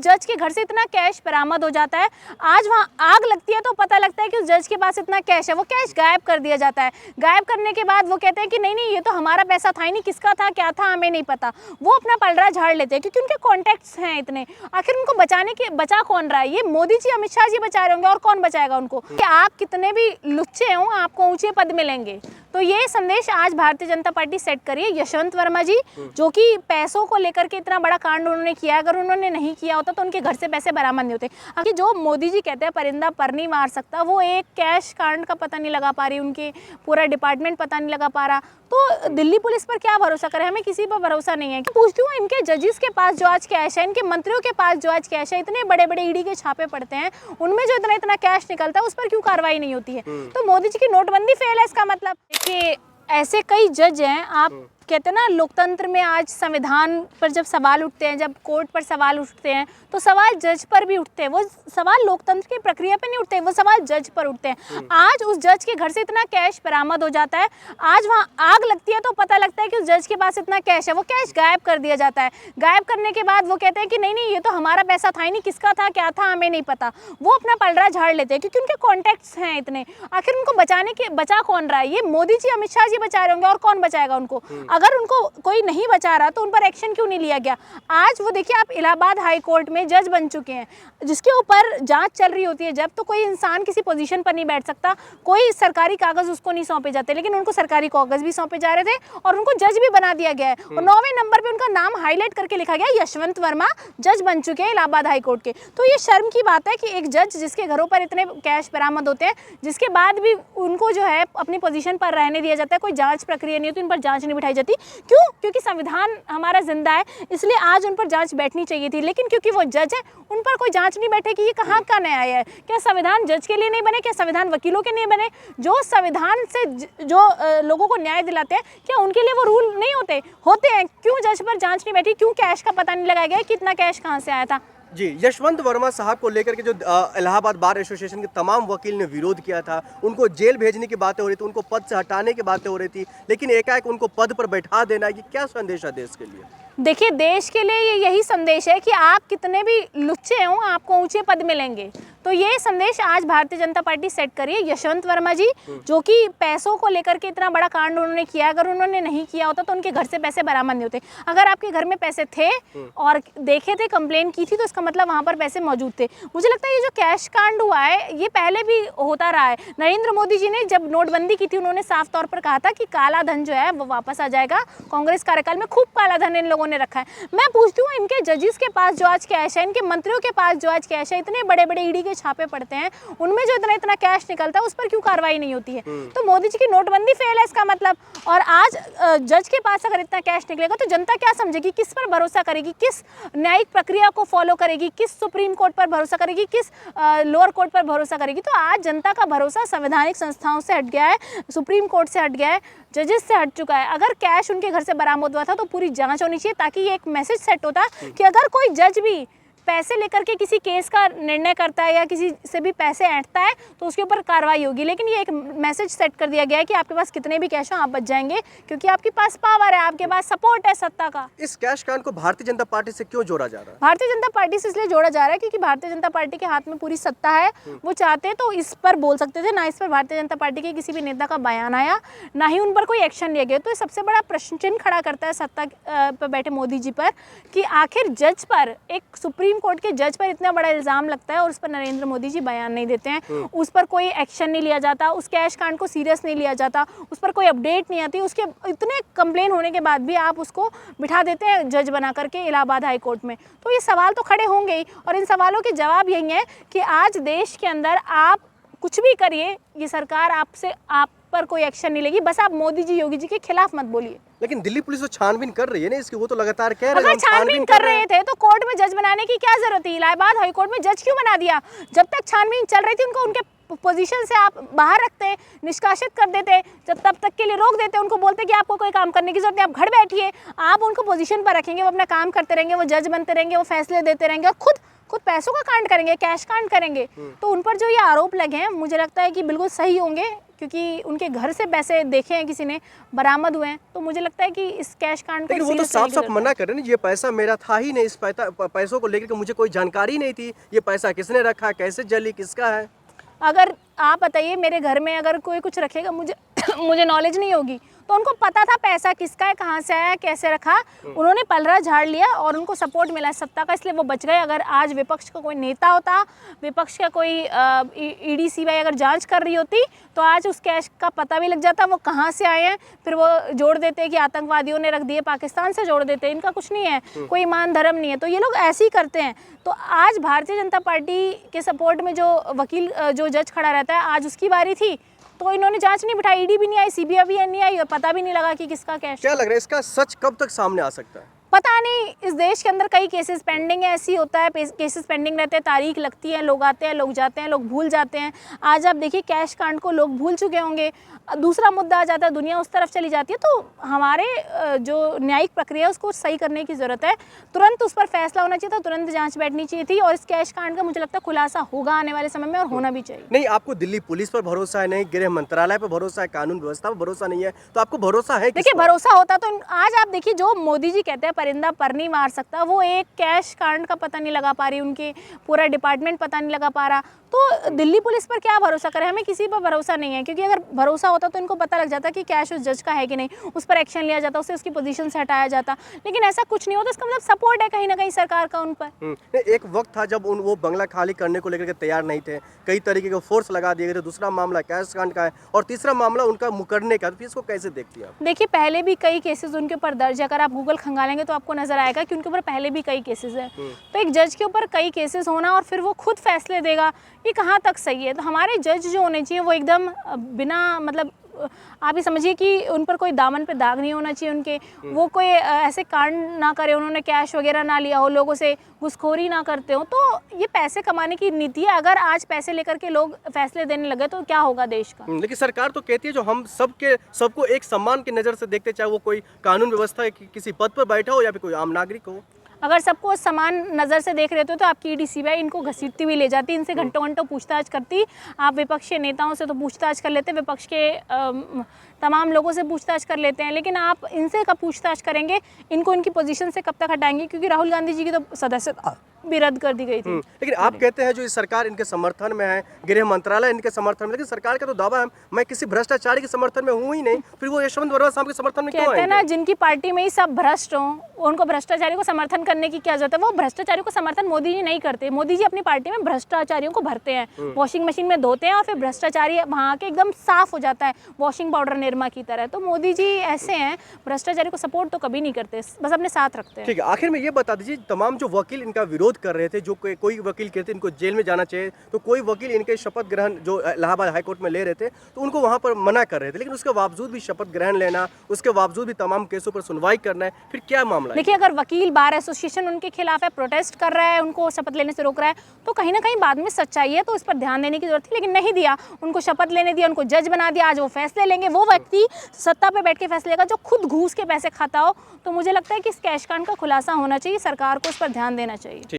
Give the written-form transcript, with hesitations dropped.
जज के घर से इतना कैश बरामद हो जाता है। आज वहाँ आग लगती है तो पता लगता है कि उस जज के पास इतना कैश है, वो कैश गायब कर दिया जाता है। गायब करने के बाद वो कहते हैं कि नहीं नहीं, ये तो हमारा पैसा था ही नहीं, किसका था क्या था हमें नहीं पता। वो अपना पलड़ा झाड़ लेते हैं क्योंकि उनके कॉन्टैक्ट्स हैं इतने। आखिर उनको बचा कौन रहा है? ये मोदी जी, अमित शाह जी बचा रहे होंगे, और कौन बचाएगा उनको? कि आप कितने भी लुच्चे हों, आपको ऊंचे पद मिलेंगे। तो ये संदेश आज भारतीय जनता पार्टी सेट करी है। यशवंत वर्मा जी, जो कि पैसों को लेकर के इतना बड़ा कांड उन्होंने किया, अगर उन्होंने नहीं किया होता तो उनके घर से पैसे बरामद नहीं होते। आखिर जो मोदी जी कहते हैं परिंदा पर नहीं मार सकता, वो एक कैश कांड का पता नहीं लगा पा रही, उनके पूरा डिपार्टमेंट पता नहीं लगा पा रहा, तो दिल्ली पुलिस पर क्या भरोसा करें? हमें किसी पर भरोसा नहीं है। पूछती हूँ, इनके जजेस के पास जो आज कैश है, इनके मंत्रियों के पास जो आज कैश है, इतने बड़े बड़े ईडी के छापे पड़ते हैं, उनमें जो इतना इतना कैश निकलता है, उस पर क्यों कार्रवाई नहीं होती है? तो मोदी जी की नोटबंदी फेल है इसका मतलब। देखिए, ऐसे कई जज हैं, आप कहते हैं ना, लोकतंत्र में आज संविधान पर जब सवाल उठते हैं, जब कोर्ट पर सवाल उठते हैं, तो सवाल जज पर भी उठते हैं। वो सवाल लोकतंत्र की प्रक्रिया पर नहीं उठते, वो सवाल जज पर उठते हैं। आज उस जज के घर से इतना कैश बरामद हो जाता है, आज वहाँ आग लगती है तो पता लगता है कि उस जज के पास इतना कैश है, वो कैश गायब कर दिया जाता है। गायब करने के बाद वो कहते हैं कि नहीं नहीं, ये तो हमारा पैसा था ही नहीं, किसका था क्या था हमें नहीं पता। वो अपना पलड़ा झाड़ लेते हैं क्योंकि उनके कॉन्टैक्ट्स हैं इतने। आखिर उनको बचा कौन रहा है? ये मोदी जी, अमित शाह जी बचा रहे होंगे, और कौन बचाएगा उनको? अगर उनको कोई नहीं बचा रहा तो उन पर एक्शन क्यों नहीं लिया गया? आज वो देखिए, आप इलाहाबाद हाई कोर्ट में जज बन चुके हैं, जिसके ऊपर जांच चल रही होती है। जब तो कोई इंसान किसी पोजीशन पर नहीं बैठ सकता, कोई सरकारी कागज उसको नहीं सौंपे जाते, लेकिन उनको सरकारी कागज भी सौंपे जा रहे थे और उनको जज भी बना दिया गया है। और 9वें नंबर पे उनका नाम हाईलाइट करके लिखा गया, यशवंत वर्मा जज बन चुके हैं इलाहाबाद हाई कोर्ट के। तो ये शर्म की बात है कि एक जज जिसके घरों पर इतने कैश बरामद होते हैं, जिसके बाद भी उनको जो है अपनी पोजीशन पर रहने दिया जाता है, कोई जांच प्रक्रिया नहीं होती, उन पर जांच नहीं बिठाई जाती। क्यों? क्योंकि संविधान हमारा जिंदा है, इसलिए आज उन पर जांच बैठनी चाहिए थी। लेकिन क्योंकि वो जज है, उन पर कोई जांच नहीं बैठेगी। ये कहाँ का न्याय है? क्या संविधान जज के लिए नहीं बने? क्या संविधान वकीलों के नहीं बने? जो संविधान से जो लोगों को न्याय दिलाते हैं, क्या उनके लिए वो रूल नहीं होते हैं? क्यों जज पर जांच नहीं बैठी? क्यों कैश का पता नहीं लगाया गया कितना कैश कहाँ से आया था? जी, यशवंत वर्मा साहब को लेकर के जो इलाहाबाद बार एसोसिएशन के तमाम वकील ने विरोध किया था, उनको जेल भेजने की बातें हो रही थी, उनको पद से हटाने की बातें हो रही थी, लेकिन एकाएक उनको पद पर बैठा देना, ये क्या संदेश है देश के लिए? देखिए, देश के लिए यही संदेश है कि आप कितने भी लुच्चे हों, आपको ऊंचे पद मिलेंगे। तो ये संदेश आज भारतीय जनता पार्टी सेट करी है। यशवंत वर्मा जी, जो कि पैसों को लेकर के इतना बड़ा कांड उन्होंने किया, अगर उन्होंने नहीं किया होता तो उनके घर से पैसे बरामद नहीं होते। अगर आपके घर में पैसे थे और देखे थे, कंप्लेन की थी, तो इसका मतलब वहाँ पर पैसे मौजूद थे। मुझे लगता है ये जो कैश कांड हुआ है, ये पहले भी होता रहा है। नरेंद्र मोदी जी ने जब नोटबंदी की थी, उन्होंने साफ तौर पर कहा था कि काला धन जो है वो वापस आ जाएगा। कांग्रेस कार्यकाल में खूब काला धन इन लोगों ने रखा है। मैं पूछती हूँ, इनके जजेस के पास जो आज कैश है, इनके मंत्रियों के पास जो आज कैश है, इतने बड़े बड़े ईडी के छापे पड़ते हैं, उनमें जो इतना इतना कैश निकलता है, उस पर क्यों कार्रवाई नहीं होती है? तो मोदी जी की नोटबंदी फेल है इसका मतलब। और आज जज के पास अगर इतना कैश निकलेगा तो जनता क्या समझेगी? किस पर भरोसा करेगी? किस न्यायिक प्रक्रिया को फॉलो करेगी? किस सुप्रीम कोर्ट पर भरोसा करेगी? किस लोअर कोर्ट पर भरोसा करेगी? तो आज जनता का भरोसा संवैधानिक संस्थाओं से हट गया है, सुप्रीम कोर्ट से हट गया है, जजेस से हट चुका है। अगर कैश उनके घर से बरामद हुआ था तो पूरी जांच होनी चाहिए, ताकि ये एक मैसेज सेट होता कि अगर कोई जज भी पैसे लेकर के किसी केस का निर्णय करता है या किसी से भी पैसे ऐंठता है तो उसके ऊपर कार्रवाई होगी। लेकिन ये एक मैसेज सेट कर दिया गया है कि आपके पास कितने भी कैश हो, आप बच जाएंगे, क्योंकि आपके पास पावर है, आपके पास सपोर्ट है सत्ता का। इस कैश कांड को भारतीय जनता पार्टी से क्यों जोड़ा जा रहा है? भारतीय जनता पार्टी से इसलिए जोड़ा जा रहा है क्योंकि भारतीय जनता पार्टी के हाथ में पूरी सत्ता है। वो चाहते तो इस पर बोल सकते थे, ना इस पर भारतीय जनता पार्टी के किसी भी नेता का बयान आया, ना ही उन पर कोई एक्शन लिया गया। तो सबसे बड़ा प्रश्न चिन्ह खड़ा करता है सत्ता पर बैठे मोदी जी पर कि आखिर जज पर, एक सुप्रीम कोर्ट के जज पर इतना बड़ा इल्जाम लगता है और उस पर नरेंद्र मोदी जी बयान नहीं देते हैं, उस पर कोई एक्शन नहीं लिया जाता, उस कैश कांड को सीरियस नहीं लिया जाता, उस पर कोई अपडेट नहीं आती। उसके इतने कंप्लेन होने के बाद भी आप उसको बिठा देते हैं जज बना करके इलाहाबाद हाई कोर्ट में। तो ये सवाल तो खड़े होंगे ही, और इन सवालों के जवाब यही है कि आज देश के अंदर आप कुछ भी करिए, ये सरकार आप पर कोई एक्शन नहीं लेगी। बस आप मोदी जी, योगी जी के खिलाफ मत बोलिए। लेकिन दिल्ली पुलिस तो छानबीन कर रही है ना इसकी, वो तो लगातार कह रहे हैं। अगर छानबीन कर रहे थे तो कोर्ट में जज बनाने की क्या जरूरत थी? इलाहाबाद हाई कोर्ट में जज क्यों बना दिया? जब तक छानबीन चल रही थी उनको उनके पोजीशन से आप बाहर रखते, निष्कासित कर देते, जब तब तक के लिए रोक देते, उनको बोलते कि आपको कोई काम करने की जरूरत नहीं, आप घर बैठिए। आप उनको पोजीशन पर रखेंगे, वो अपना काम करते रहेंगे, वो जज बनते रहेंगे, वो फैसले देते रहेंगे और खुद पैसों का कांड करेंगे, कैश कांड करेंगे। तो उन पर जो ये आरोप लगे हैं, मुझे लगता है कि बिल्कुल सही होंगे, क्योंकि उनके घर से पैसे देखे हैं किसी ने, बरामद हुए हैं, तो मुझे लगता है कि इस कैश कांड को लेकिन वो तो सीरियस लेने की साफ साफ जरूरत है। मना कर रहे हैं ना, ये पैसा मेरा था ही नहीं, इस पैसों को लेकर के मुझे कोई जानकारी नहीं थी, ये पैसा किसने रखा, कैसे जली, किसका है। अगर आप बताइए मेरे घर में अगर कोई कुछ रखेगा, मुझे मुझे नॉलेज नहीं होगी, तो उनको पता था पैसा किसका है, कहाँ से आया, कैसे रखा, उन्होंने पलड़ा झाड़ लिया और उनको सपोर्ट मिला सत्ता का, इसलिए वो बच गए। अगर आज विपक्ष का कोई नेता होता, विपक्ष का कोई ईडी सीबीआई अगर जांच कर रही होती, तो आज उस कैश का पता भी लग जाता, वो कहाँ से आए हैं, फिर वो जोड़ देते कि आतंकवादियों ने रख दिए, पाकिस्तान से जोड़ देते, इनका कुछ नहीं है, कोई ईमान धर्म नहीं है, तो ये लोग ऐसे ही करते हैं। तो आज भारतीय जनता पार्टी के सपोर्ट में जो वकील जो जज खड़ा रहता है, आज उसकी बारी थी, तो इन्होंने जांच नहीं बिठाई, ईडी भी नहीं आई, सीबीआई भी नहीं आई और पता भी नहीं लगा कि किसका कैश। क्या लग रहा है इसका सच कब तक सामने आ सकता है? पता नहीं, इस देश के अंदर कई केसेस पेंडिंग है, ऐसी होता है, केसेस पेंडिंग रहते हैं, तारीख लगती है, लोग आते हैं, लोग जाते हैं, लोग भूल जाते हैं। आज आप देखिए कैश कांड को लोग भूल चुके होंगे, दूसरा मुद्दा आ जाता है, दुनिया उस तरफ चली जाती है, तो हमारे जो न्यायिक प्रक्रिया है उसको सही करने की ज़रूरत है, तुरंत उस पर फैसला होना चाहिए था, तुरंत जांच बैठनी चाहिए थी, और इस कैश कांड का मुझे लगता है खुलासा होगा आने वाले समय में, और होना भी चाहिए। नहीं, आपको दिल्ली पुलिस पर भरोसा है, नहीं गृह मंत्रालय पर भरोसा है, कानून व्यवस्था पर भरोसा नहीं है, तो आपको भरोसा है किस देखिए पर? भरोसा होता तो आज आप देखिए, जो मोदी जी कहते हैं परिंदा पर नहीं मार सकता, वो एक कैश कांड का पता नहीं लगा पा रही, उनके पूरा डिपार्टमेंट पता नहीं लगा पा रहा, तो दिल्ली पुलिस पर क्या भरोसा करें, हमें किसी पर भरोसा नहीं है, क्योंकि अगर भरोसा होता तो इनको पता लग जाता कि कैश उस जज का है कि नहीं, उस पर एक्शन लिया जाता, उसे उसकी पोजीशन से हटाया जाता, लेकिन ऐसा कुछ नहीं होता। इसका मतलब सपोर्ट है कहीं ना कहीं सरकार का उन पर। नहीं, एक वक्त था जब वो बंगला खाली करने को लेकर के तैयार नहीं थे, कई तरीके के फोर्स लगा दिए गए थे, दूसरा मामला कैश कांड का है और तीसरा मामला उनका मुकरने का, तो इसको कैसे देखती हैं आप? देखिए पहले भी कई केसेस उनके ऊपर दर्ज है, अगर आप गूगल खंगालेंगे तो आपको नजर आएगा कि उनके ऊपर पहले भी कई केसेस है। तो एक जज के ऊपर कई केसेस होना और फिर वो खुद फैसले देगा, ये कहाँ तक सही है? तो हमारे जज जो होने चाहिए वो एकदम बिना मतलब आप ही समझिए कि उन पर कोई दामन पे दाग नहीं होना चाहिए उनके, वो कोई ऐसे कांड ना करे, उन्होंने कैश वगैरह ना लिया हो, लोगों से घुसखोरी ना करते हो, तो ये पैसे कमाने की नीति है। अगर आज पैसे लेकर के लोग फैसले देने लगे तो क्या होगा देश का? लेकिन सरकार तो कहती है जो हम सबको एक सम्मान की नज़र से देखते, चाहे वो कोई कानून व्यवस्था किसी पद पर बैठा हो या फिर कोई आम नागरिक हो। अगर सबको समान नज़र से देख रहे थे तो आपकी ईडी सीबीआई इनको घसीटती हुई ले जाती, इनसे घंटों घंटों पूछताछ करती। आप विपक्षी नेताओं से तो पूछताछ कर लेते, विपक्ष के तमाम लोगों से पूछताछ कर लेते हैं, लेकिन आप इनसे कब पूछताछ करेंगे? इनको इनकी पोजीशन से कब तक हटाएंगे? क्योंकि राहुल गांधी जी की तो सदस्यता भी रद्द कर दी गई थी। लेकिन आप कहते हैं जो इस सरकार इनके समर्थन में है, गृह मंत्रालय इनके समर्थन में, लेकिन सरकार का तो दावा है मैं किसी भ्रष्टाचारी के समर्थन में हूँ ही नहीं, फिर वो यशवंत वर्मा साहब के समर्थन में क्यों कहते हैं ना, आएंगे? जिनकी पार्टी में ही सब भ्रष्ट हों, उनको भ्रष्टाचारी को समर्थन करने की क्या जरूरत है? वो भ्रष्टाचारी को समर्थन मोदी जी नहीं करते। मोदी जी अपनी पार्टी में भ्रष्टाचारियों को भरते हैं, वॉशिंग मशीन में धोते हैं और फिर भ्रष्टाचारी वहाँ के एकदम साफ हो जाता है, वॉशिंग पाउडर निरमा की तरह। तो मोदी जी ऐसे हैं, भ्रष्टाचारी को सपोर्ट तो कभी नहीं करते, बस अपने साथ रखते हैं। ठीक है, आखिर में ये बता दीजिए, तमाम जो वकील इनका विरोध कर रहे थे, जो कोई वकील कहते इनको जेल में जाना चाहिए, तो कोई वकील इनके शपथ ग्रहण जो इलाहाबाद हाईकोर्ट में ले रहे थे, तो उनको वहां पर मना कर रहे थे, लेकिन उसके बावजूद भी शपथ ग्रहण लेना, उसके बावजूद भी तमाम केसों पर सुनवाई करना है, फिर क्या मामला है? देखिए, अगर वकील बार एसोसिएशन उनके खिलाफ है, प्रोटेस्ट कर रहा है, उनको शपथ लेने से रोक रहा है, तो कहीं ना कहीं बाद में सच्चाई है, तो इस पर ध्यान देने की जरूरत थी, लेकिन नहीं दिया। उनको शपथ लेने दिया, उनको जज बना दिया, आज वो फैसले लेंगे। वो व्यक्ति सत्ता पे बैठ के फैसले लेगा जो खुद घूस के पैसे खाता हो। तो मुझे लगता है कि इस कैश कांड का खुलासा होना चाहिए, सरकार को इस पर ध्यान देना चाहिए।